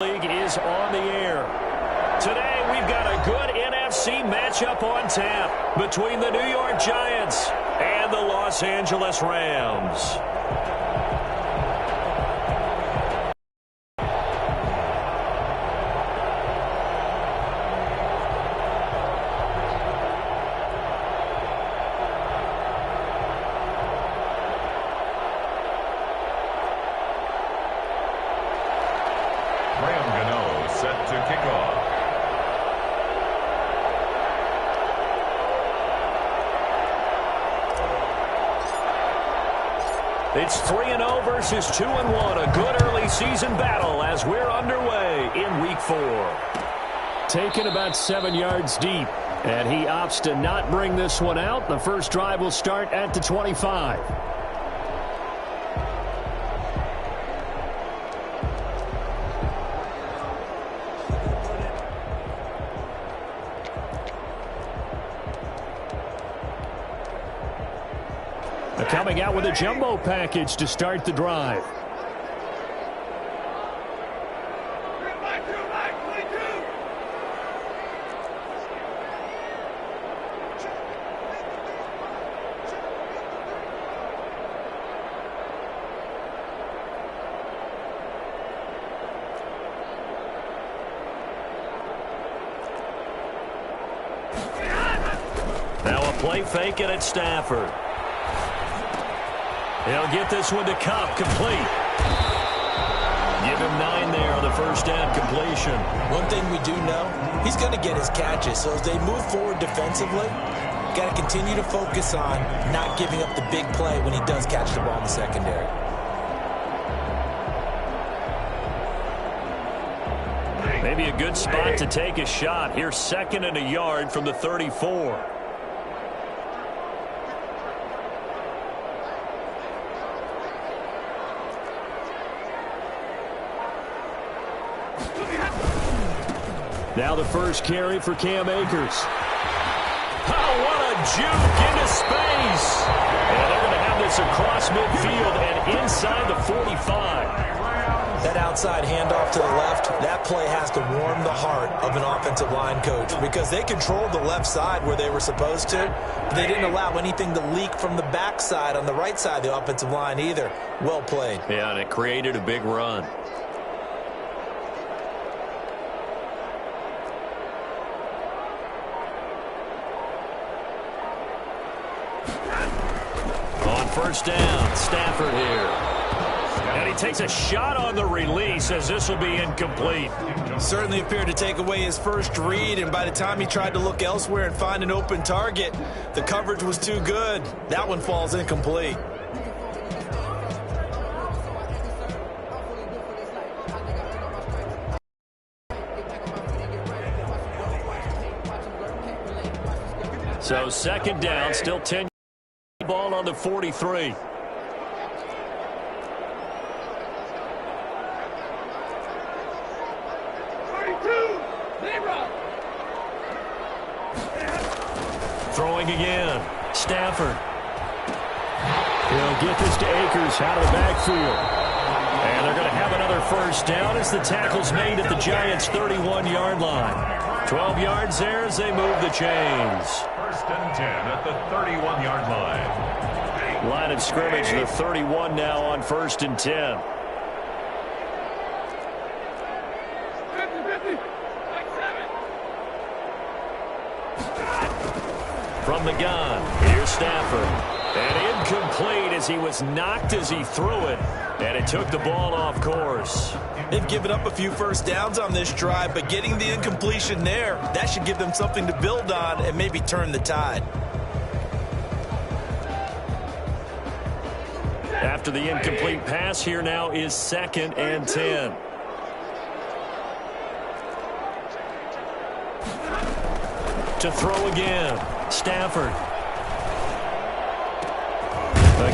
League is on the air. Today we've got a good NFC matchup on tap between the New York Giants and the Los Angeles Rams. It's 3-0 versus 2-1. A good early season battle as we're underway in Week 4. Taken about 7 yards deep, and he opts to not bring this one out. The first drive will start at the 25. Coming out with a jumbo package to start the drive. Now a play fake and it's Stafford. He'll get this one to Kupp, complete. Give him 9 there on the first down completion. One thing we do know, he's going to get his catches. So as they move forward defensively, got to continue to focus on not giving up the big play when he does catch the ball in the secondary. Maybe a good spot to take a shot. Here's 2nd and a yard from the 34. Now the first carry for Cam Akers. Oh, what a juke into space. And they're going to have this across midfield and inside the 45. That outside handoff to the left, that play has to warm the heart of an offensive line coach because they controlled the left side where they were supposed to, but they didn't allow anything to leak from the backside on the right side of the offensive line either. Well played. Yeah, and it created a big run. First down, Stafford here. And he takes a shot on the release as this will be incomplete. Certainly appeared to take away his first read, and by the time he tried to look elsewhere and find an open target, the coverage was too good. That one falls incomplete. So 2nd down, still 10. Ball on the 43. Throwing again. Stafford. He'll get this to Akers out of the backfield. And they're going to have another first down as the tackle's made at the Giants' 31-yard line. 12 yards there as they move the chains. 1st and 10 at the 31-yard line. Line of scrimmage, the 31 now on 1st and 10. From the gun, here's Stafford. And incomplete as he was knocked as he threw it. And it took the ball off course. They've given up a few first downs on this drive, but getting the incompletion there, that should give them something to build on and maybe turn the tide. After the incomplete pass, here now is 2nd and 10. To throw again, Stafford.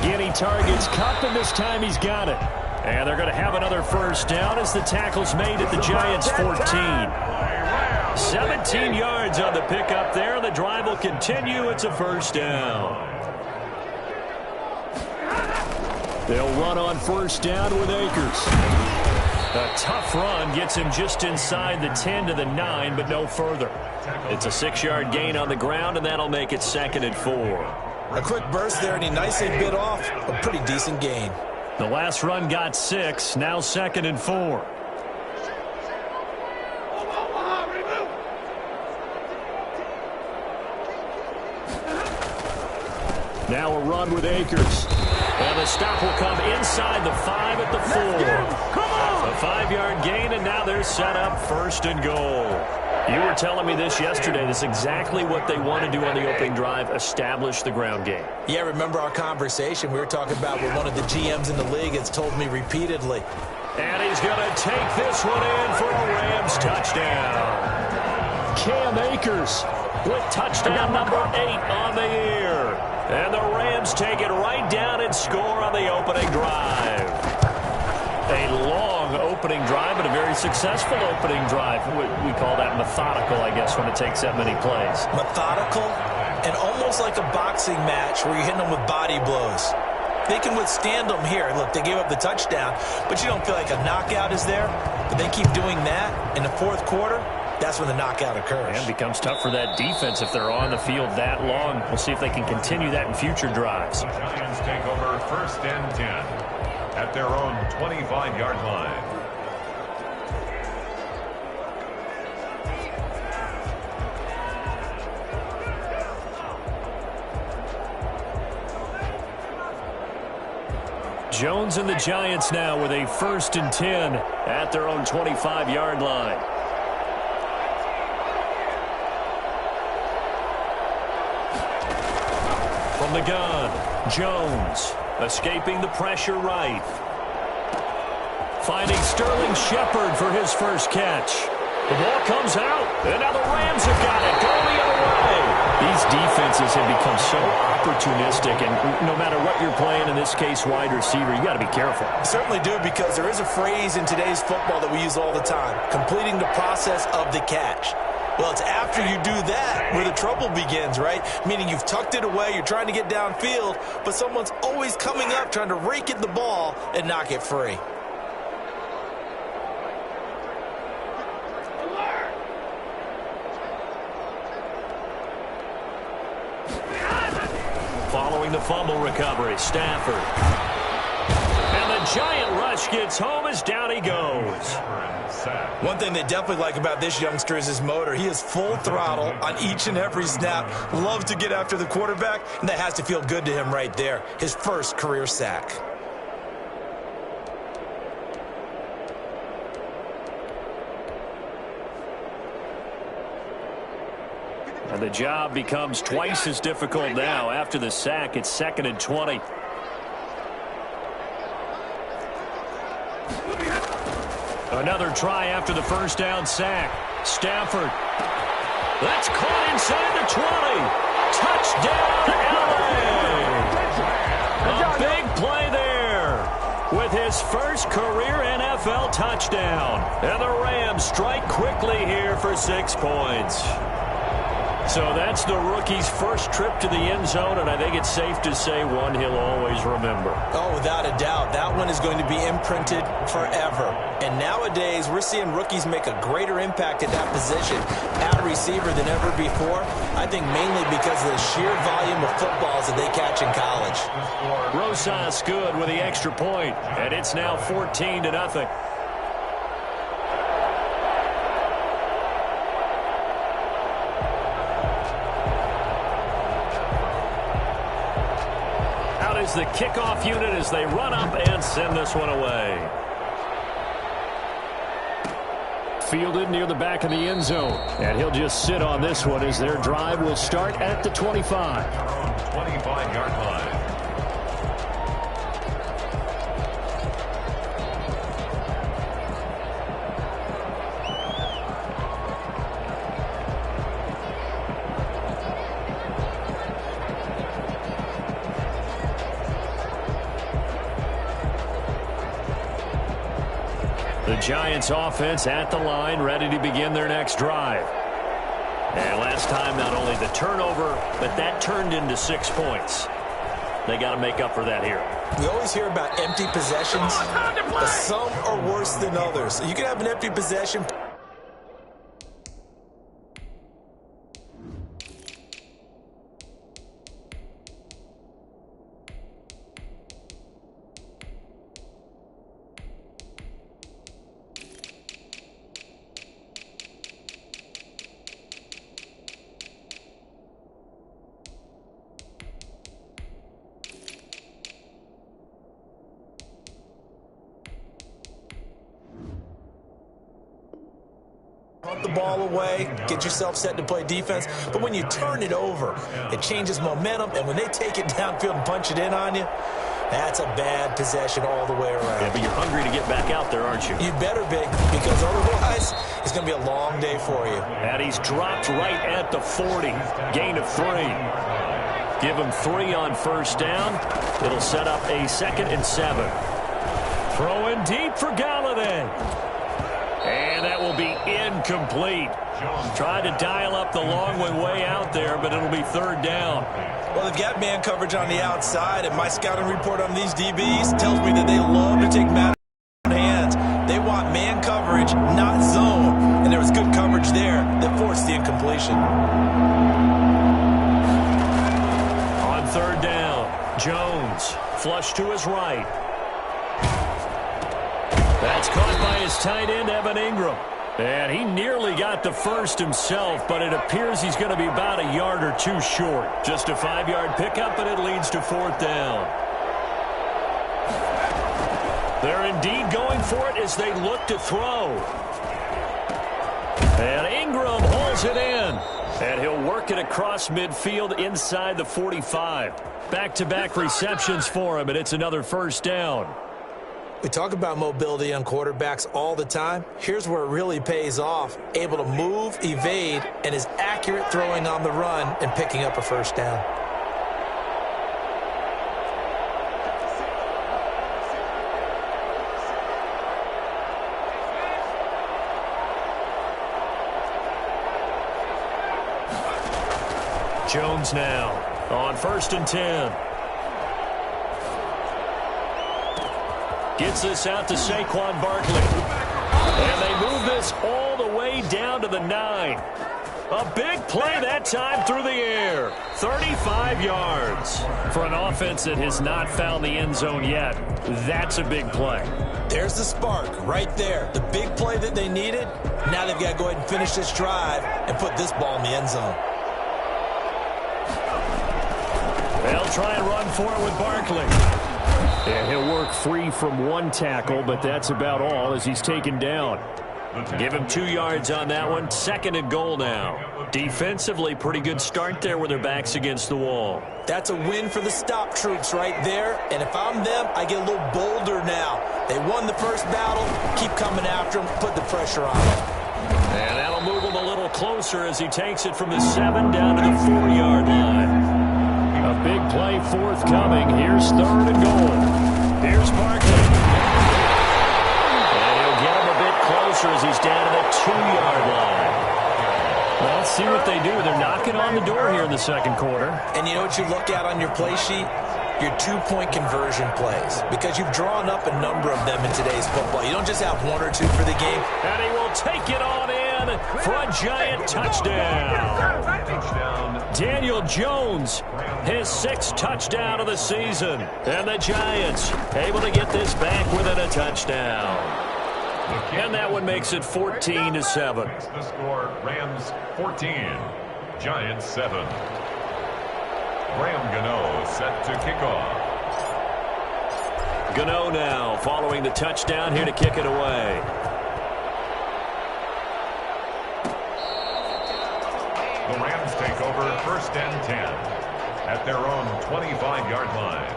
Again, he targets Kupp, and this time he's got it. And they're going to have another first down as the tackle's made at the Giants' 14. 17 yards on the pickup there. The drive will continue. It's a first down. They'll run on first down with Akers. A tough run gets him just inside the 10 to the 9, but no further. It's a 6-yard gain on the ground, and that'll make it 2nd and 4. A quick burst there, and he nicely bit off a pretty decent gain. The last run got 6, now 2nd and 4. Now a run with Akers. And the stop will come inside the 5 at the 4. A 5-yard gain, and now they're set up 1st and goal. You were telling me this yesterday. That's exactly what they want to do on the opening drive, establish the ground game. Yeah, remember our conversation? We were talking about what one of the GMs in the league has told me repeatedly. And he's going to take this one in for a Rams touchdown. Cam Akers with touchdown number 8 on the year. And the Rams take it right down and score on the opening drive. A long opening drive, but a very successful opening drive. We call that methodical, I guess, when it takes that many plays. Methodical and almost like a boxing match where you're hitting them with body blows. They can withstand them here. Look, they gave up the touchdown, but you don't feel like a knockout is there. But they keep doing that in the 4th quarter. That's when the knockout occurs. And it becomes tough for that defense if they're on the field that long. We'll see if they can continue that in future drives. The Giants take over 1st and 10 at their own 25-yard line. Jones and the Giants now with a 1st and 10 at their own 25-yard line. From the gun, Jones escaping the pressure right. Finding Sterling Shepard for his first catch. The ball comes out, and now the Rams have got it. Go the other way. These defenses have become so opportunistic, and no matter what you're playing, in this case, wide receiver, you got to be careful. Certainly do, because there is a phrase in today's football that we use all the time, completing the process of the catch. Well, it's after you do that where the trouble begins, right? Meaning you've tucked it away, you're trying to get downfield, but someone's always coming up trying to rake at the ball and knock it free. Following the fumble recovery, Stafford. And the giant rush gets home as down he goes. One thing they definitely like about this youngster is his motor. He is full throttle on each and every snap. Loves to get after the quarterback, and that has to feel good to him right there. His first career sack. And the job becomes twice as difficult now. After the sack, it's 2nd and 20. Another try after the first down sack. Stafford. That's caught inside the 20. Touchdown, LA! A big play there with his first career NFL touchdown. And the Rams strike quickly here for 6 points. So that's the rookie's first trip to the end zone, and I think it's safe to say one he'll always remember. Oh, without a doubt. That one is going to be imprinted forever. And nowadays, we're seeing rookies make a greater impact at that position at receiver than ever before. I think mainly because of the sheer volume of footballs that they catch in college. Rosas good with the extra point, and it's now 14-0. The kickoff unit as they run up and send this one away. Fielded near the back of the end zone, and he'll just sit on this one as their drive will start at the 25. 25-yard line. The Giants offense at the line, ready to begin their next drive. And last time, not only the turnover, but that turned into 6 points. They got to make up for that here. We always hear about empty possessions, but some are worse than others. You can have an empty possession. Punt the ball away, get yourself set to play defense. But when you turn it over, it changes momentum. And when they take it downfield and punch it in on you, that's a bad possession all the way around. Yeah, but you're hungry to get back out there, aren't you? You better be, because otherwise it's going to be a long day for you. And he's dropped right at the 40. Gain of 3. Give him 3 on first down. It'll set up a 2nd and 7. Throwing deep for Galladay. And that will be incomplete. Tried to dial up the long way out there, but it'll be 3rd down. Well, they've got man coverage on the outside, and my scouting report on these DBs tells me that they love to take matters in their hands. They want man coverage, not zone. And there was good coverage there that forced the incompletion. On 3rd down, Jones flush to his right. That's caught by his tight end, Evan Ingram. And he nearly got the first himself, but it appears he's going to be about a yard or 2 short. Just a 5-yard pickup, and it leads to 4th down. They're indeed going for it as they look to throw. And Ingram holds it in. And he'll work it across midfield inside the 45. Back-to-back receptions for him, and it's another 1st down. We talk about mobility on quarterbacks all the time. Here's where it really pays off. Able to move, evade, and is accurate throwing on the run and picking up a 1st down. Jones now on 1st and 10. Gets this out to Saquon Barkley. And they move this all the way down to the 9. A big play that time through the air. 35 yards. For an offense that has not found the end zone yet, that's a big play. There's the spark right there. The big play that they needed. Now they've got to go ahead and finish this drive and put this ball in the end zone. They'll try and run for it with Barkley. And he'll work free from 1 tackle, but that's about all as he's taken down. Give him 2 yards on that one. 2nd and goal now. Defensively, pretty good start there with their backs against the wall. That's a win for the stop troops right there. And if I'm them, I get a little bolder now. They won the first battle. Keep coming after them. Put the pressure on them. And that'll move him a little closer as he takes it from the 7 down to the 4-yard line. A big play forthcoming. Here's 3rd and goal. Here's Barkley. And he'll get him a bit closer as he's down to the 2-yard line. Well, let's see what they do. They're knocking on the door here in the 2nd quarter. And you know what you look at on your play sheet? Your 2-point conversion plays. Because you've drawn up a number of them in today's football. You don't just have 1 or 2 for the game. And he will take it on in for a giant touchdown. Daniel Jones, his 6th touchdown of the season. And the Giants able to get this back within a touchdown. And that one makes it 14-7. The score, Rams 14, Giants 7. Graham Gano set to kick off. Gano now following the touchdown here to kick it away. The Rams take over 1st and 10 at their own 25-yard line.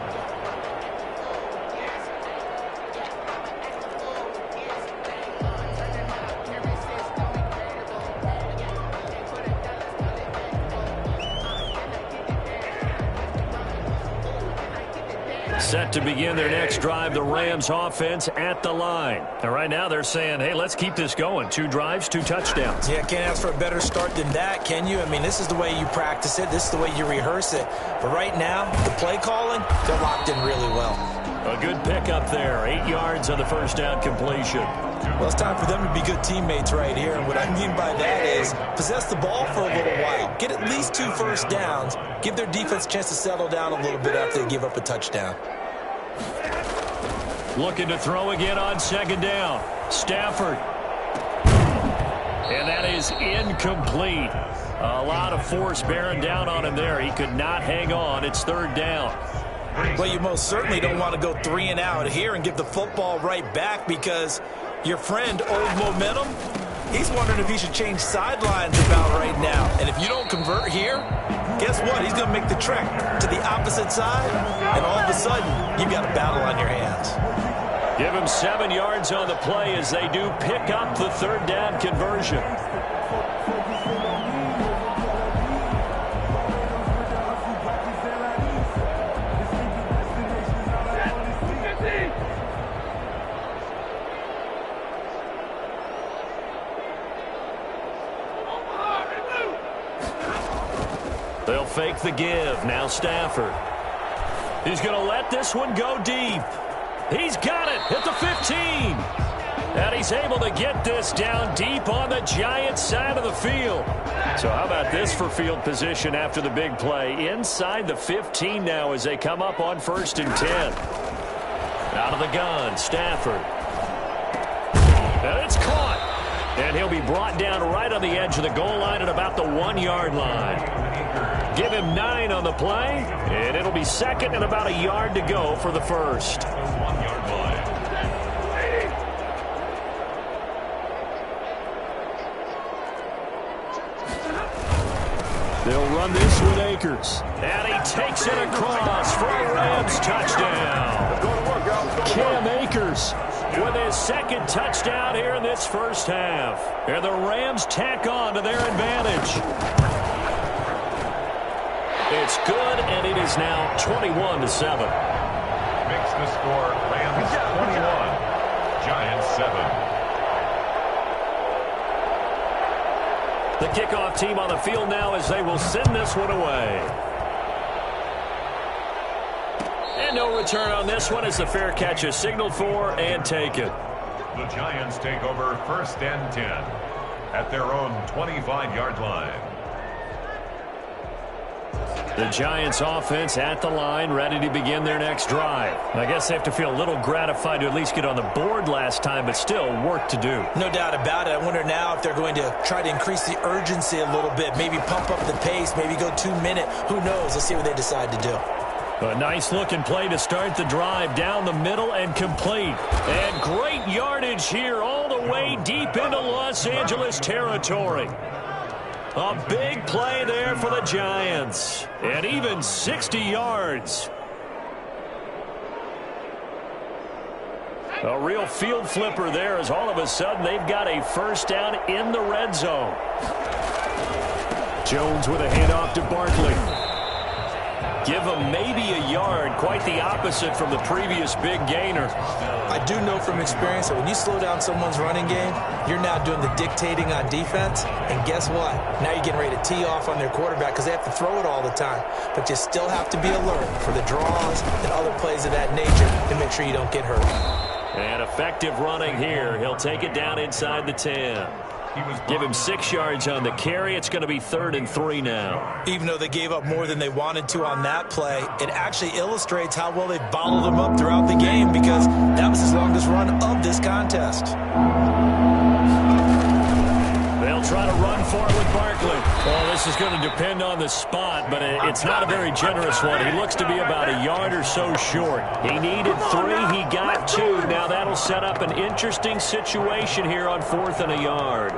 Set to begin their next drive, the Rams offense at the line. And right now they're saying, hey, let's keep this going. 2 drives, 2 touchdowns. Yeah, can't ask for a better start than that, can you? I mean, this is the way you practice it. This is the way you rehearse it. But right now, the play calling, they're locked in really well. A good pickup there. 8 yards on the first down completion. Well, it's time for them to be good teammates right here. And what I mean by that is possess the ball for a little while. Get at least 2 first downs. Give their defense a chance to settle down a little bit after they give up a touchdown. Looking to throw again on second down. Stafford. And that is incomplete. A lot of force bearing down on him there. He could not hang on. It's third down. Well, you most certainly don't want to go 3 and out here and give the football right back because your friend, Old Momentum, he's wondering if he should change sidelines about right now. And if you don't convert here, guess what? He's going to make the trek to the opposite side, and all of a sudden, you've got a battle on your hands. Give him 7 yards on the play as they do pick up the third down conversion. They'll fake the give. Now Stafford. He's going to let this one go deep. He's got it at the 15. And he's able to get this down deep on the Giants side of the field. So how about this for field position after the big play? Inside the 15 now as they come up on 1st and 10. Out of the gun, Stafford. And it's caught. And he'll be brought down right on the edge of the goal line at about the 1-yard line. Give him 9 on the play, and it'll be second and about a yard to go for the first. 1-yard line. They'll run this with Akers. And he takes it across for a Rams touchdown. Cam Akers with his second touchdown here in this first half. And the Rams tack on to their advantage. It's good, and it is now 21-7. Makes the score Rams 21, Giants 7. The kickoff team on the field now as they will send this one away. And no return on this one as the fair catch is signaled for and taken. The Giants take over 1st and 10 at their own 25-yard line. The Giants offense at the line, ready to begin their next drive. I guess they have to feel a little gratified to at least get on the board last time, but still work to do. No doubt about it. I wonder now if they're going to try to increase the urgency a little bit, maybe pump up the pace, maybe go 2-minute. Who knows? Let's see what they decide to do. A nice-looking play to start the drive down the middle and complete. And great yardage here all the way deep into Los Angeles territory. A big play there for the Giants. And even 60 yards. A real field flipper there as all of a sudden they've got a first down in the red zone. Jones with a handoff to Barkley. Give him maybe a yard, quite the opposite from the previous big gainer. I do know from experience that when you slow down someone's running game, you're now doing the dictating on defense. And guess what? Now you're getting ready to tee off on their quarterback because they have to throw it all the time. But you still have to be alert for the draws and other plays of that nature to make sure you don't get hurt. And effective running here. He'll take it down inside the 10. Give him 6 yards on the carry. It's going to be 3rd and 3 now. Even though they gave up more than they wanted to on that play, it actually illustrates how well they bottled them up throughout the game because that was his longest run of this contest. They'll try to run for it with Barkley. Well, this is going to depend on the spot, but it's not a very generous one. He looks to be about a yard or so short. He needed 3. He got 2. Now that'll set up an interesting situation here on 4th and a yard.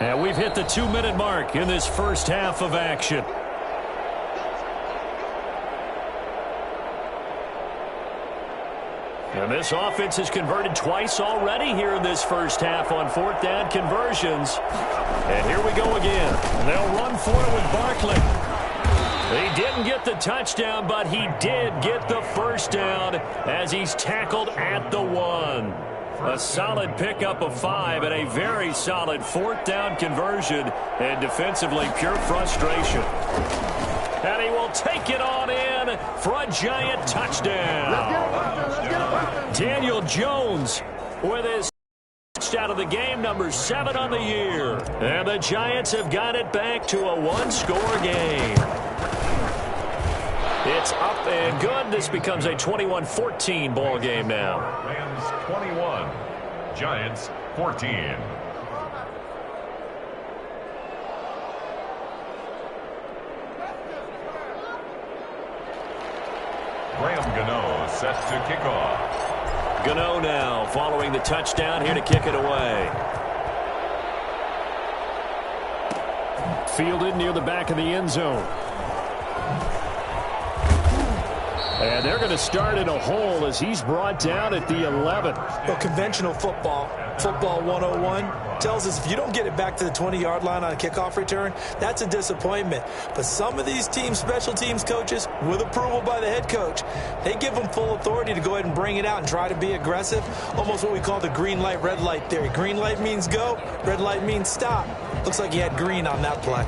And we've hit the 2-minute mark in this first half of action. And this offense has converted twice already here in this first half on 4th down conversions. And here we go again. They'll run for it with Barkley. He didn't get the touchdown, but he did get the first down as he's tackled at the 1. A solid pickup of 5 and a very solid 4th down conversion. And defensively, pure frustration. And he will take it on in for a Giant touchdown. Daniel Jones with his touchdown of the game, number 7 on the year. And the Giants have got it back to a one-score game. It's up and good. This becomes a 21-14 ball game now. Rams 21, Giants 14. Graham Gano set to kick off. Gano now following the touchdown, here to kick it away. Fielded near the back of the end zone. And they're going to start in a hole as he's brought down at the 11. Well, conventional football 101, tells us if you don't get it back to the 20-yard line on a kickoff return, that's a disappointment. But some of these teams, special teams coaches, with approval by the head coach, they give them full authority to go ahead and bring it out and try to be aggressive. Almost what we call the green light, red light theory. Green light means go, red light means stop. Looks like he had green on that play.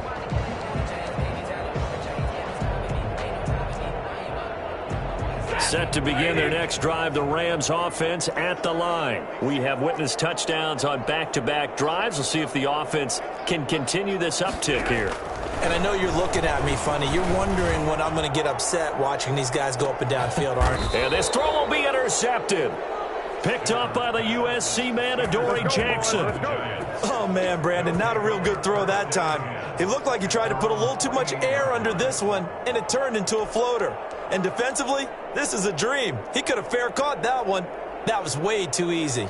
Set to begin their next drive, the Rams offense at the line. We have witnessed touchdowns on back-to-back drives. We'll see if the offense can continue this uptick here. And I know you're looking at me funny. You're wondering when I'm going to get upset watching these guys go up and down field, aren't you? And this throw will be intercepted. Picked up by the USC man, Adoree Jackson. Oh, man, Brandon, not a real good throw that time. It looked like he tried to put a little too much air under this one, and it turned into a floater. And defensively, this is a dream. He could have fair caught that one. That was way too easy.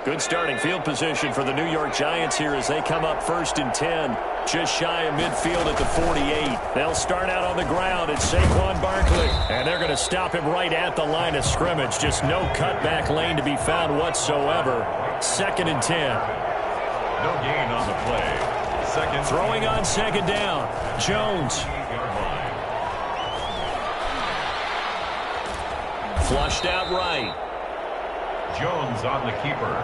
Good starting field position for the New York Giants here as they come up 1st and 10. Just shy of midfield at the 48. They'll start out on the ground. It's Saquon Barkley. And they're going to stop him right at the line of scrimmage. Just no cutback lane to be found whatsoever. 2nd and 10. No gain on the play. Second. Throwing on 2nd down. Jones. Flushed out right. Jones on the keeper.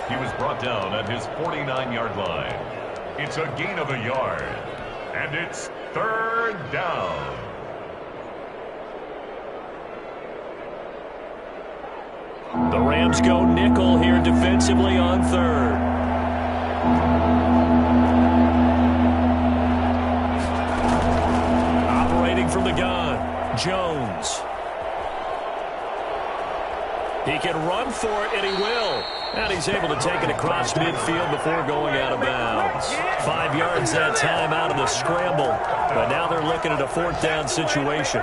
He was brought down at his 49-yard line. It's a gain of a yard. And it's 3rd down. The Rams go nickel here defensively on 3rd. Operating from the gun, Jones. He can run for it, and he will. And he's able to take it across midfield before going out of bounds. 5 yards that time out of the scramble. But now they're looking at a 4th down situation.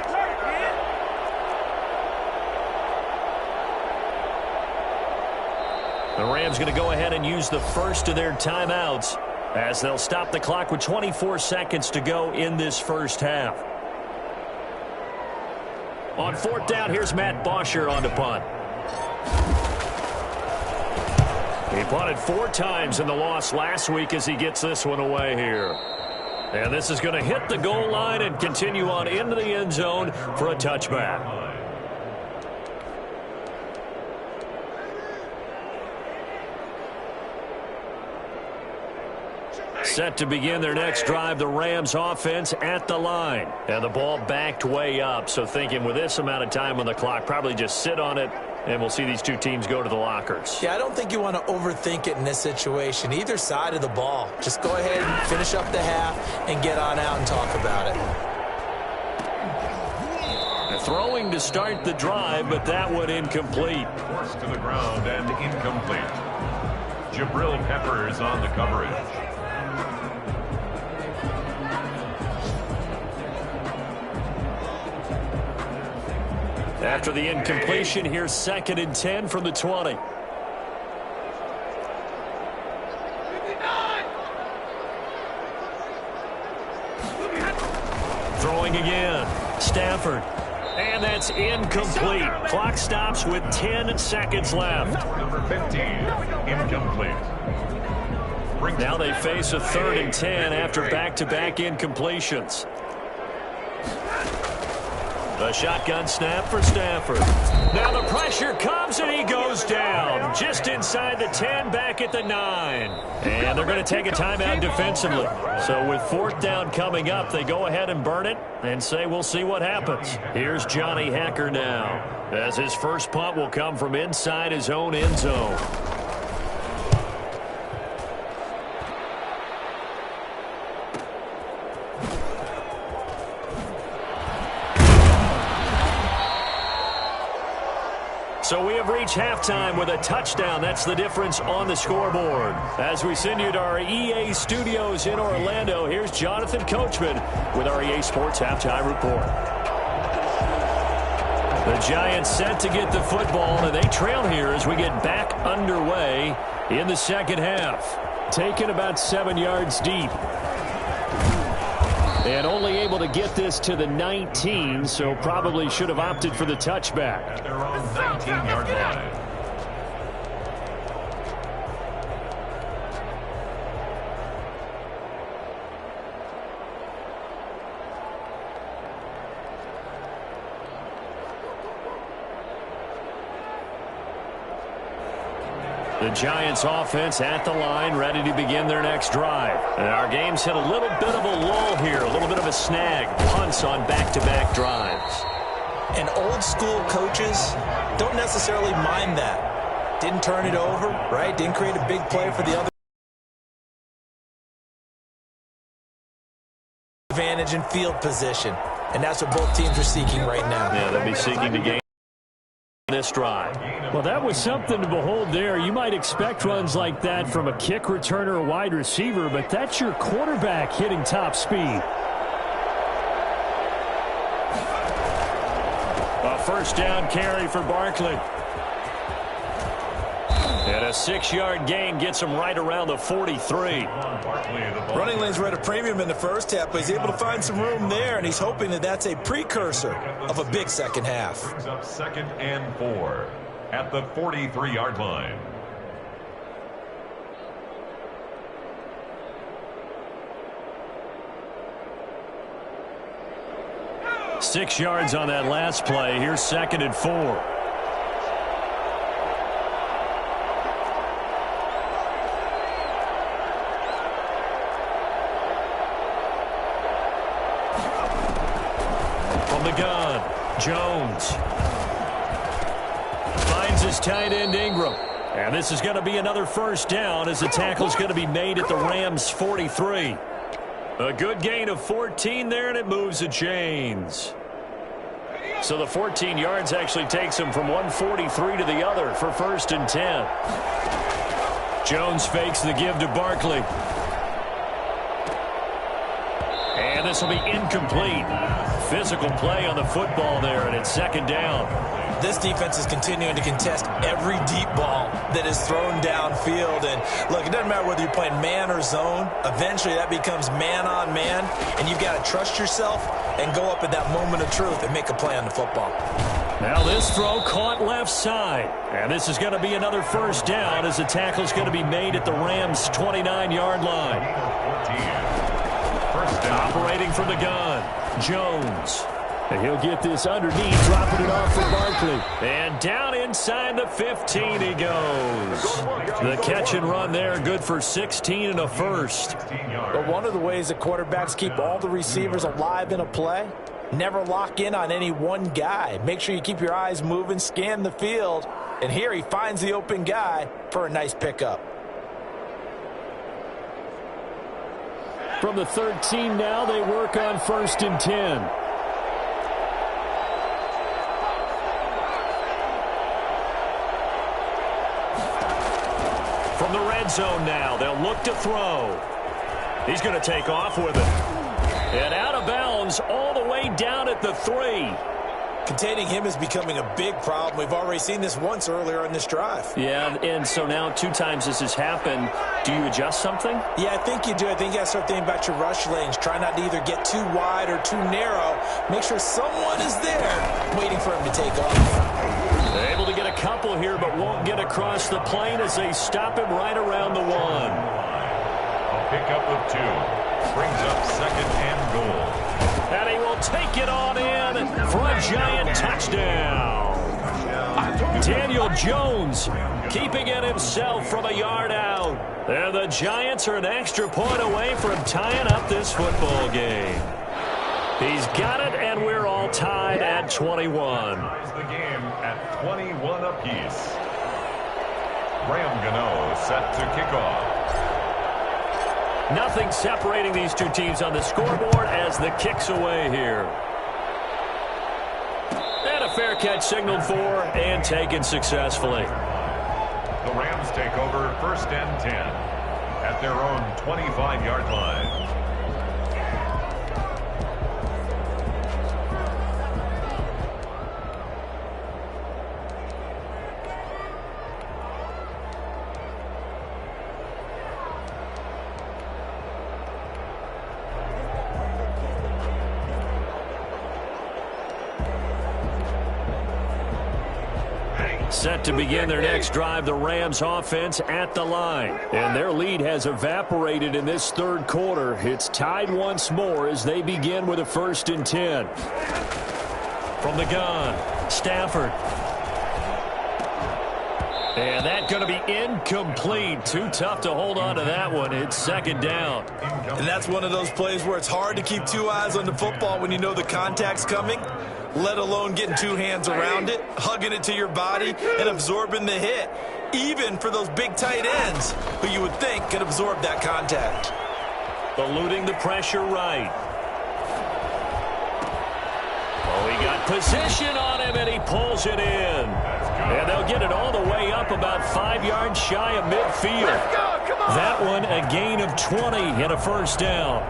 The Rams going to go ahead and use the first of their timeouts as they'll stop the clock with 24 seconds to go in this first half. On 4th down, here's Matt Bosher on the punt. He punted 4 times in the loss last week as he gets this one away here. And this is going to hit the goal line and continue on into the end zone for a touchback. Set to begin their next drive, the Rams offense at the line. And the ball backed way up, so thinking with this amount of time on the clock, probably just sit on it, and we'll see these two teams go to the lockers. Yeah, I don't think you want to overthink it in this situation. Either side of the ball. Just go ahead and finish up the half and get on out and talk about it. Throwing to start the drive, but that one incomplete. Forced to the ground and incomplete. Jabril Peppers on the coverage. After the incompletion, here's 2nd and 10 from the 20. Throwing again. Stafford. And that's incomplete. Clock stops with 10 seconds left. Number 15, incomplete. Now they face a 3rd and 10 after back-to-back incompletions. A shotgun snap for Stafford. Now the pressure comes, and he goes down. Just inside the 10, back at the 9. And they're going to take a timeout defensively. So with 4th down coming up, they go ahead and burn it and say we'll see what happens. Here's Johnny Hekker now, as his first punt will come from inside his own end zone. So we have reached halftime with a touchdown. That's the difference on the scoreboard. As we send you to our EA studios in Orlando, here's Jonathan Coachman with our EA Sports Halftime Report. The Giants set to get the football, and they trail here as we get back underway in the second half. Taken about 7 yards deep. And only able to get this to the 19, so probably should have opted for the touchback. At their own 19-yard line. The Giants offense at the line, ready to begin their next drive. And our game's hit a little bit of a lull here, a little bit of a snag. Punts on back-to-back drives. And old school coaches don't necessarily mind that. Didn't turn it over, right? Didn't create a big play for the other advantage in field position. And that's what both teams are seeking right now. Yeah, they'll be seeking to gain this drive. Well, that was something to behold there. You might expect runs like that from a kick returner or wide receiver, but that's your quarterback hitting top speed. A first down carry for Barkley. And a 6-yard gain gets him right around the 43. Running lanes were at a premium in the first half, but he's able to find some room there, and he's hoping that that's a precursor of a big second half. Brings up 2nd and 4 at the 43-yard line. Six yards on that last play. Here's 2nd and 4. Jones finds his tight end Ingram. And this is going to be another first down as the tackle's going to be made at the Rams' 43. A good gain of 14 there, and it moves the chains. So the 14 yards actually takes him from 143 to the other for 1st and 10. Jones fakes the give to Barkley. And this will be incomplete. Physical play on the football there, and it's 2nd down. This defense is continuing to contest every deep ball that is thrown downfield. And, look, it doesn't matter whether you're playing man or zone. Eventually, that becomes man-on-man, and you've got to trust yourself and go up at that moment of truth and make a play on the football. Now this throw caught left side. And this is going to be another first down as the tackle's going to be made at the Rams' 29-yard line. First down. Operating from the gun. Jones. And he'll get this underneath, dropping it off for Barkley. And down inside the 15 he goes. The catch and run there, good for 16 and a first. But one of the ways that quarterbacks keep all the receivers alive in a play, never lock in on any one guy. Make sure you keep your eyes moving, scan the field. And here he finds the open guy for a nice pickup. From the 13 now, they work on 1st and 10. From the red zone now, they'll look to throw. He's going to take off with it. And out of bounds all the way down at the 3. Containing him is becoming a big problem. We've already seen this once earlier in this drive. Yeah, and so now 2 times this has happened. Do you adjust something? Yeah, I think you do. I think you got to start thinking about your rush lanes. Try not to either get too wide or too narrow. Make sure someone is there waiting for him to take off. They're able to get a couple here, but won't get across the plane as they stop him right around the 1. A pickup of 2. Brings up 2nd and goal. And he will he'll take it on in for a Giant touchdown. Daniel Jones keeping it himself from a yard out. And the Giants are an extra point away from tying up this football game. He's got it, and we're all tied at 21. Ties the game at 21 apiece. Graham Gano set to kick off. Nothing separating these two teams on the scoreboard as the kick's away here. And a fair catch signaled for and taken successfully. The Rams take over 1st and 10 at their own 25-yard line. Set to begin their next drive, the Rams offense at the line. And their lead has evaporated in this third quarter. It's tied once more as they begin with a 1st and 10. From the gun, Stafford. And that's going to be incomplete. Too tough to hold on to that one. It's 2nd down. And that's one of those plays where it's hard to keep 2 eyes on the football when you know the contact's coming, let alone getting 2 hands around it, hugging it to your body, and absorbing the hit, even for those big tight ends who you would think could absorb that contact. Eluding the pressure right. Oh, he got position on him, and he pulls it in. And they'll get it all the way up about 5 yards shy of midfield. Let's go, come on. That one a gain of 20 and a 1st down.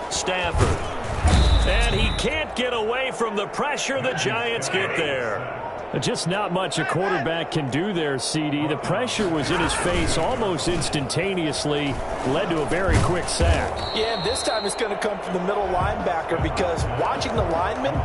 Stafford. And he can't get away from the pressure. The Giants get there. Just not much a quarterback can do there, CD. The pressure was in his face almost instantaneously, led to a very quick sack. Yeah, and this time it's going to come from the middle linebacker because watching the lineman,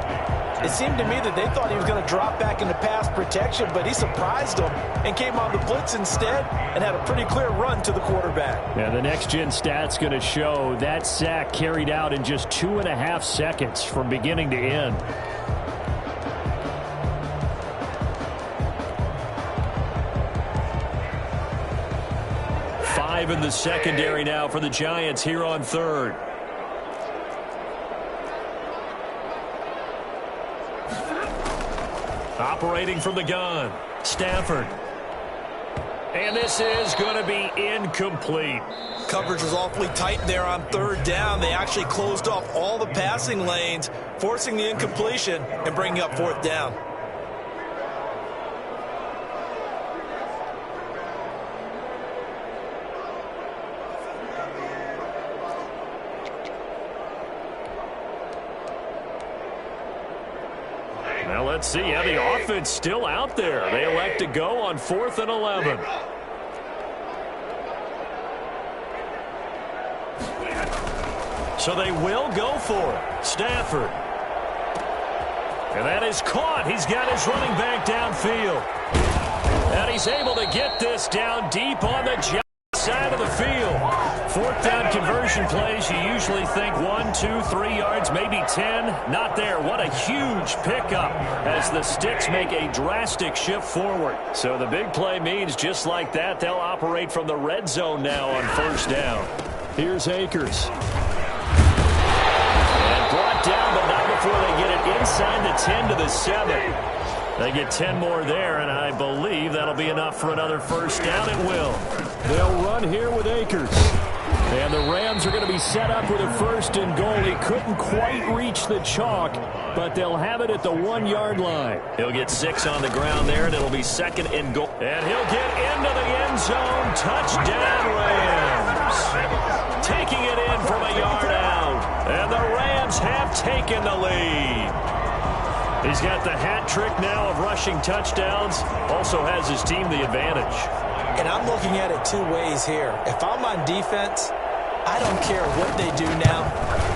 it seemed to me that they thought he was going to drop back into pass protection, but he surprised them and came on the blitz instead and had a pretty clear run to the quarterback. Yeah, the next-gen stats going to show that sack carried out in just 2.5 seconds from beginning to end. In the secondary now for the Giants here on 3rd. Operating from the gun, Stafford. And this is going to be incomplete. Coverage was awfully tight there on 3rd down. They actually closed off all the passing lanes, forcing the incompletion and bringing up 4th down. Well, let's see. Yeah, the offense still out there. They elect to go on 4th and 11. So they will go for it. Stafford. And that is caught. He's got his running back downfield. And he's able to get this down deep on the side of the field. 4th down conversion plays, you usually think 1, 2, 3 yards, maybe 10. Not there. What a huge pickup as the Sticks make a drastic shift forward. So the big play means just like that, they'll operate from the red zone now on 1st down. Here's Akers. And brought down, but not before they get it inside the 10 to the 7. They get 10 more there, and I believe that'll be enough for another 1st down. It will. They'll run here with Akers. And the Rams are going to be set up with a 1st and goal. He couldn't quite reach the chalk, but they'll have it at the 1-yard line. He'll get 6 on the ground there, and it'll be 2nd and goal. And he'll get into the end zone. Touchdown, Rams. Taking it in from a yard out. And the Rams have taken the lead. He's got the hat trick now of rushing touchdowns. Also has his team the advantage. And I'm looking at it 2 ways here. If I'm on defense, I don't care what they do now.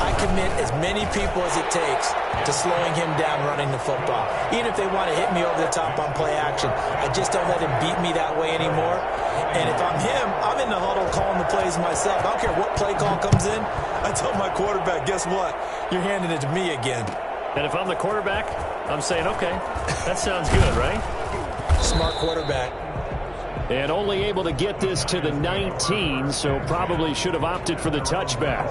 I commit as many people as it takes to slowing him down running the football. Even if they want to hit me over the top on play action, I just don't let him beat me that way anymore. And if I'm him, I'm in the huddle calling the plays myself. I don't care what play call comes in. I tell my quarterback, guess what? You're handing it to me again. And if I'm the quarterback, I'm saying, okay, that sounds good, right? Smart quarterback. And only able to get this to the 19, so probably should have opted for the touchback.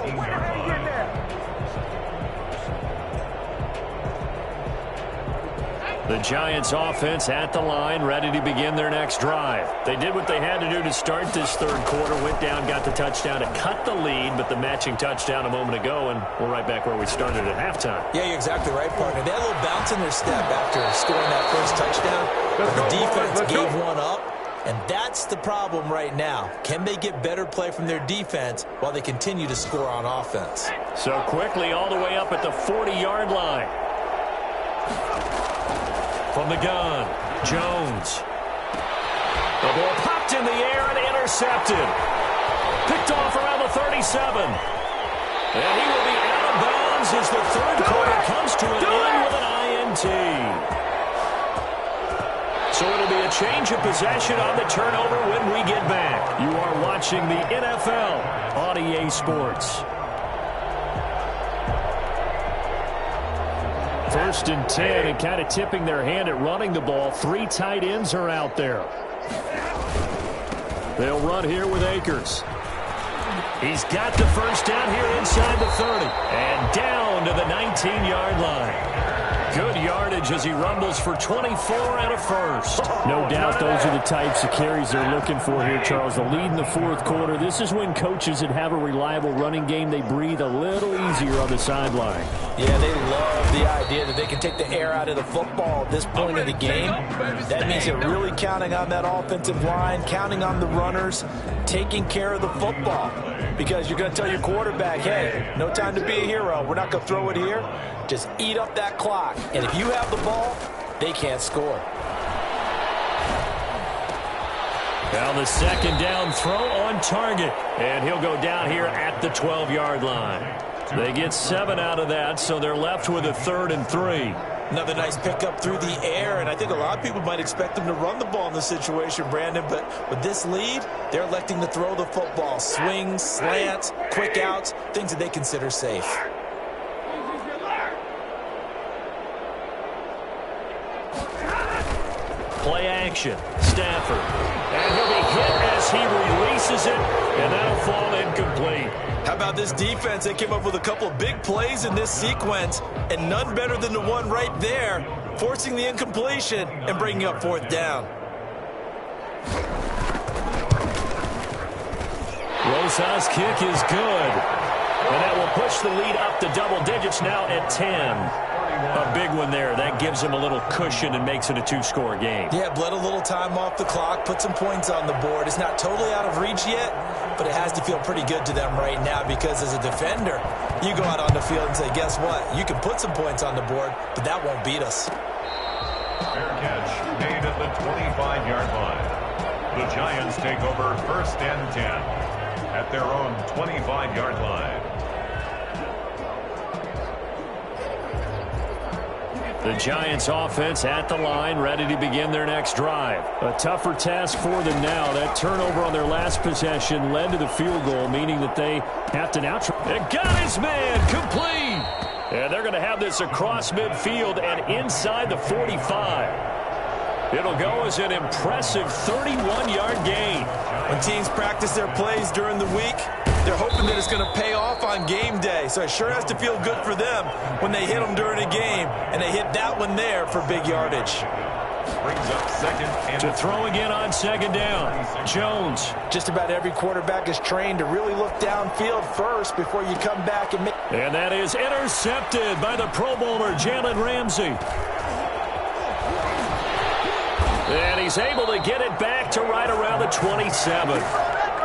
The Giants offense at the line, ready to begin their next drive. They did what they had to do to start this third quarter, went down, got the touchdown to cut the lead, but the matching touchdown a moment ago, and we're right back where we started at halftime. Yeah, you're exactly right, partner. They had a little bounce in their step after scoring that first touchdown, but the defense gave one up, and that's the problem right now. Can they get better play from their defense while they continue to score on offense? So quickly all the way up at the 40-yard line. From the gun, Jones. The ball popped in the air and intercepted. Picked off around the 37. And he will be out of bounds as the third quarter comes to an end with an INT. So it'll be a change of possession on the turnover when we get back. You are watching the NFL on EA Sports. First and 10, and kind of tipping their hand at running the ball. 3 tight ends are out there. They'll run here with Akers. He's got the first down here inside the 30. And down to the 19-yard line. Good yardage as he rumbles for 24 and a first. No doubt those are the types of carries they're looking for here, Charles. The lead in the fourth quarter. This is when coaches that have a reliable running game, they breathe a little easier on the sideline. Yeah, they love the idea that they can take the air out of the football at this point of the game. That means they're really counting on that offensive line, counting on the runners, taking care of the football. Because you're going to tell your quarterback, hey, no time to be a hero. We're not going to throw it here. Just eat up that clock. And if you have the ball, they can't score. Now the second down throw on target. And he'll go down here at the 12-yard line. They get 7 out of that, so they're left with a 3rd and 3. Another nice pickup through the air, and I think a lot of people might expect them to run the ball in this situation, Brandon, but with this lead, they're electing to throw the football. Swings, slants, quick outs, things that they consider safe. Play action. Stafford. And he'll be hit as he releases it, and that'll fall incomplete. How about this defense? They came up with a couple of big plays in this sequence, and none better than the one right there, forcing the incompletion and bringing up 4th down. Rosas' kick is good. And that will push the lead up to double digits now at 10. A big one there. That gives them a little cushion and makes it a 2-score game. Yeah, bled a little time off the clock, put some points on the board. It's not totally out of reach yet, but it has to feel pretty good to them right now because as a defender, you go out on the field and say, guess what? You can put some points on the board, but that won't beat us. Fair catch made at the 25-yard line. The Giants take over 1st and 10 at their own 25-yard line. The Giants offense at the line, ready to begin their next drive. A tougher task for them now. That turnover on their last possession led to the field goal, meaning that they have to now try. And got his man complete. And they're going to have this across midfield and inside the 45. It'll go as an impressive 31-yard gain. When teams practice their plays during the week, they're hoping that it's going to pay off on game day. So it sure has to feel good for them when they hit them during a game. And they hit that one there for big yardage. Brings up 2nd and to throw again on 2nd down. Jones. Just about every quarterback is trained to really look downfield first before you come back and make. And that is intercepted by the Pro Bowler, Jalen Ramsey. And he's able to get it back to right around the 27.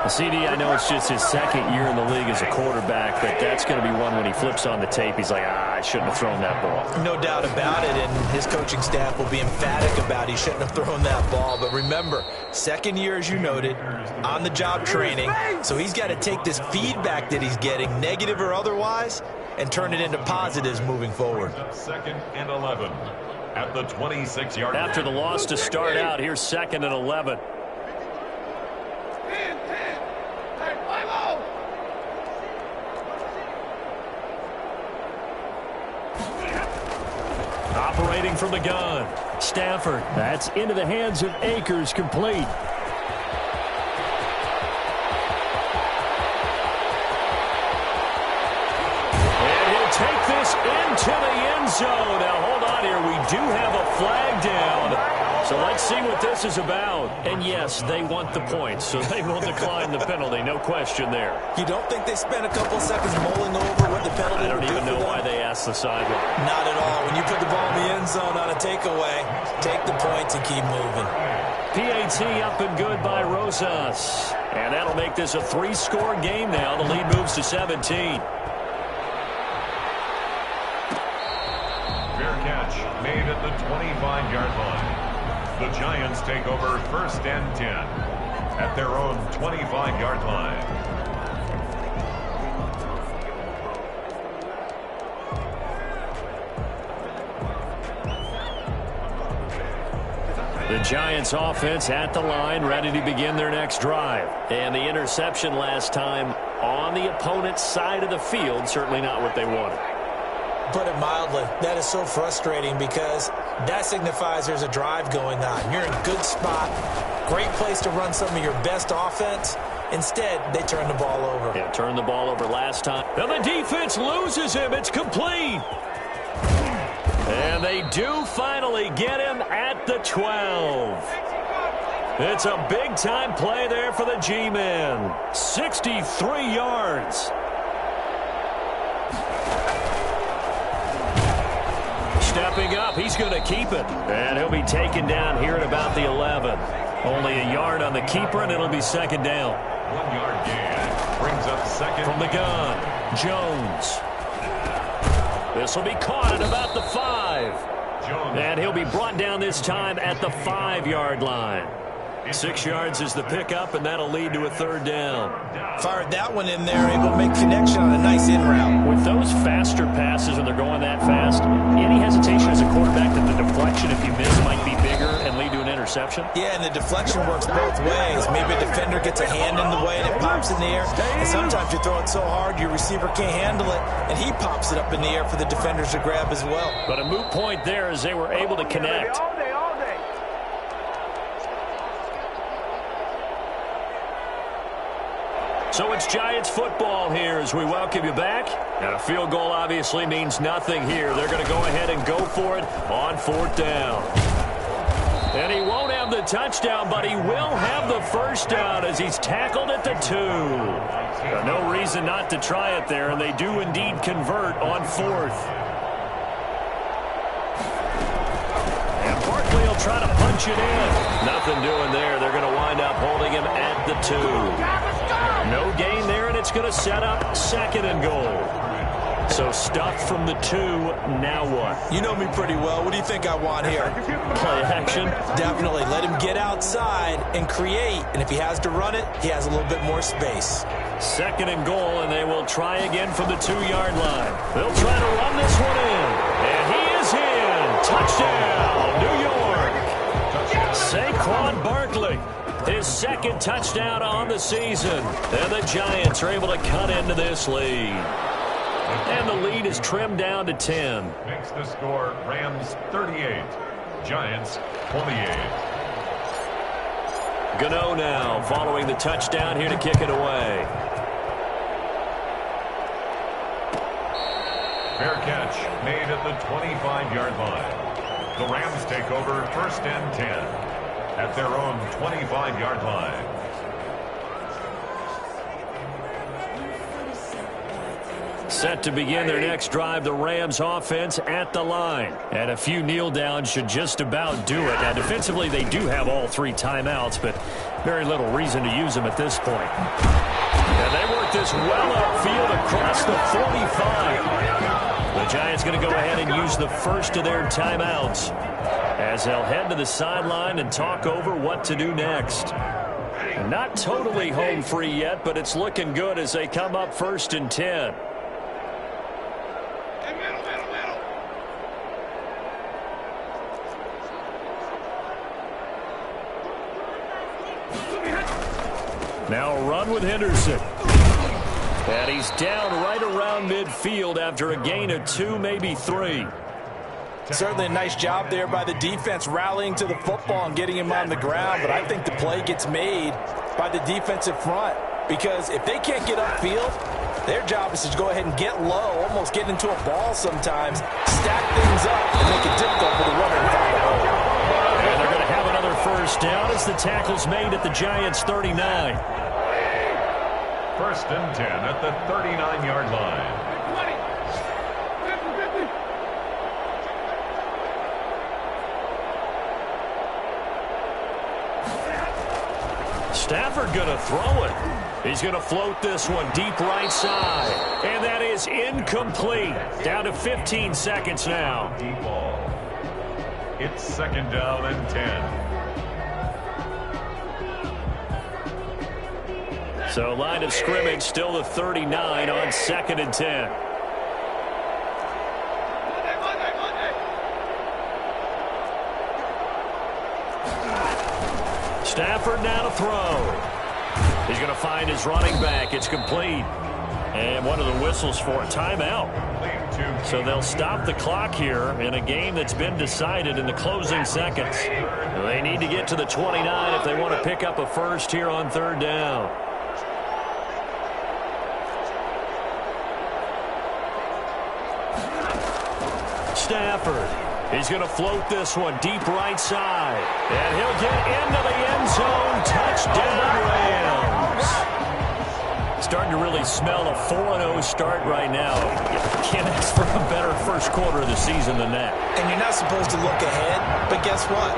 CD, I know it's just his second year in the league as a quarterback, but that's going to be one when he flips on the tape. He's like, I shouldn't have thrown that ball. No doubt about it, and his coaching staff will be emphatic about he shouldn't have thrown that ball. But remember, second year, as you noted, on-the-job training, so he's got to take this feedback that he's getting, negative or otherwise, and turn it into positives moving forward. Second and 11 at the 26-yard line. After the loss to start out, here's second and 11. Operating from the gun, Stafford. That's into the hands of Akers, complete. And he'll take this into the end zone. Now, hold on here. We do have a flag down. So let's see what this is about. And yes, they want the points, so they will decline the penalty. No question there. You don't think they spent a couple seconds mulling over what the penalty I don't would do even for know them? why they asked the sideline. Not at all. When you put the ball in the end zone on a takeaway, take the points and keep moving. PAT up and good by Rosas. And that'll make this a three-score game now. The lead moves to 17. Fair catch made at the 25-yard line. The Giants take over first and 10 at their own 25-yard line. The Giants offense at the line, ready to begin their next drive. And the interception last time on the opponent's side of the field, certainly not what they wanted. Put it mildly, that is so frustrating because that signifies there's a drive going on. You're in a good spot, great place to run some of your best offense. Instead, they turn the ball over. Yeah, turned the ball over last time. And the defense loses him. It's complete. And they do finally get him at the 12. It's a big-time play there for the G-Men. 63 yards. Stepping up, he's going to keep it. And he'll be taken down here at about the 11. Only a yard on the keeper, and it'll be second down. 1 yard gain brings up second. From the gun, Jones. This will be caught at about the 5. Jones. And he'll be brought down this time at the 5-yard line. 6 yards is the pickup, and that'll lead to a third down. Fired that one in there, able to make connection on a nice in route. With those faster passes when they're going that fast, any hesitation as a quarterback that the deflection, if you miss, might be bigger and lead to an interception? Yeah, and the deflection works both ways. Maybe a defender gets a hand in the way and it pops in the air. And sometimes you throw it so hard your receiver can't handle it, and he pops it up in the air for the defenders to grab as well. But a moot point there as they were able to connect. So it's Giants football here as we welcome you back. And a field goal obviously means nothing here. They're going to go ahead and go for it on 4th down. And he won't have the touchdown, but he will have the first down as he's tackled at the 2. No reason not to try it there, and they do indeed convert on 4th. And Barkley will try to punch it in. Nothing doing there. They're going to wind up holding him at the 2. No gain there, and it's going to set up 2nd and goal. So stuffed from the 2, now what? You know me pretty well. What do you think I want here? Play action? Definitely. Let him get outside and create. And if he has to run it, he has a little bit more space. 2nd and goal, and they will try again from the 2-yard line. They'll try to run this one in. And he is in. Touchdown, New York. Saquon Barkley. His 2nd touchdown on the season. And the Giants are able to cut into this lead. And the lead is trimmed down to 10. Makes the score Rams 38, Giants 28. Gano now following the touchdown here to kick it away. Fair catch made at the 25-yard line. The Rams take over first and 10 at their own 25-yard line. set to begin their next drive, the Rams offense at the line. And a few kneel downs should just about do it. Now, defensively, they do have all 3 timeouts, but very little reason to use them at this point. And they work this well upfield across the 45. The Giants going to go ahead and use the first of their timeouts as they'll head to the sideline and talk over what to do next. Not totally home free yet, but it's looking good as they come up 1st and 10. Now a run with Henderson. And he's down right around midfield after a gain of 2, maybe 3. Certainly a nice job there by the defense rallying to the football and getting him on the ground, but I think the play gets made by the defensive front because if they can't get upfield, their job is to go ahead and get low, almost get into a ball sometimes, stack things up, and make it difficult for the runner to find a hole. And they're going to have another first down as the tackle's made at the Giants' 39. 1st and 10 at the 39-yard line. Stafford going to throw it. He's going to float this one deep right side. And that is incomplete. Down to 15 seconds now. Deep ball. It's 2nd down and 10. So line of scrimmage still the 39 on 2nd and 10. Stafford now to throw. He's going to find his running back. It's complete. And one of the whistles for a timeout. So they'll stop the clock here in a game that's been decided in the closing seconds. They need to get to the 29 if they want to pick up a first here on 3rd down. Stafford. He's going to float this one deep right side. And he'll get into the end zone. Touchdown, Rams. Starting to really smell a 4-0 start right now. You can't ask for a better first quarter of the season than that. And you're not supposed to look ahead, but guess what?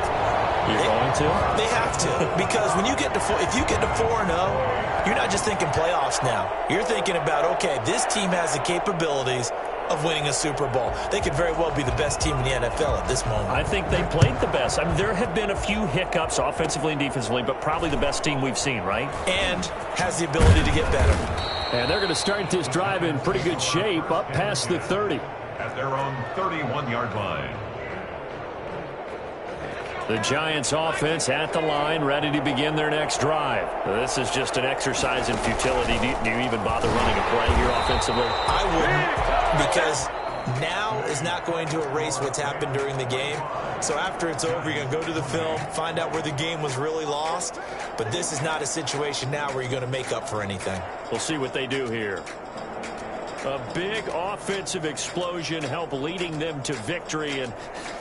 You're going to? They have to. Because when you get to if you get to 4-0, you're not just thinking playoffs now. You're thinking about, okay, this team has the capabilities of winning a Super Bowl. They could very well be the best team in the NFL at this moment. I think they played the best. I mean, there have been a few hiccups offensively and defensively, but probably the best team we've seen, right? And has the ability to get better. And they're going to start this drive in pretty good shape up past the 30. At their own 31-yard line. The Giants offense at the line, ready to begin their next drive. This is just an exercise in futility. Do you even bother running a play here offensively? I wouldn't, because now is not going to erase what's happened during the game. So after it's over, you're going to go to the film, find out where the game was really lost. But this is not a situation now where you're going to make up for anything. We'll see what they do here. A big offensive explosion help leading them to victory. And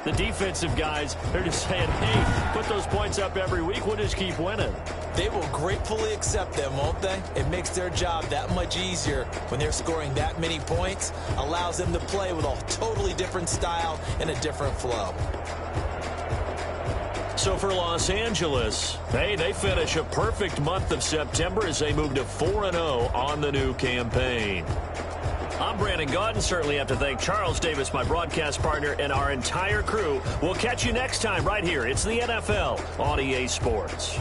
the defensive guys, they're just saying, hey, put those points up every week. We'll just keep winning. They will gratefully accept them, won't they? It makes their job that much easier when they're scoring that many points. Allows them to play with a totally different style and a different flow. So for Los Angeles, hey, they finish a perfect month of September as they move to 4-0 on the new campaign. I'm Brandon Gaudin. Certainly have to thank Charles Davis, my broadcast partner, and our entire crew. We'll catch you next time right here. It's the NFL on EA Sports.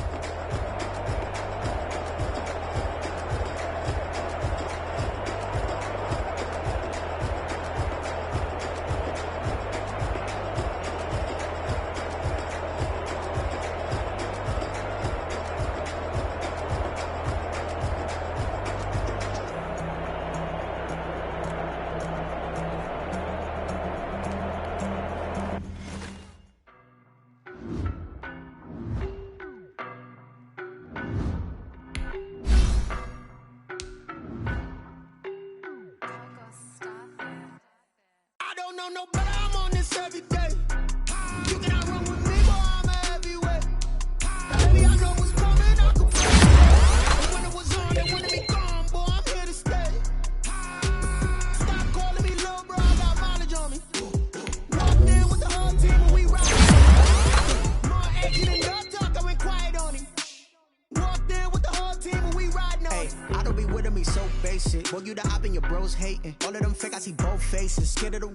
team and we riding on. Hey, I don't be with him, he's so basic. Boy, you the op and your bros hating. All of them fake, I see both faces. Scared of the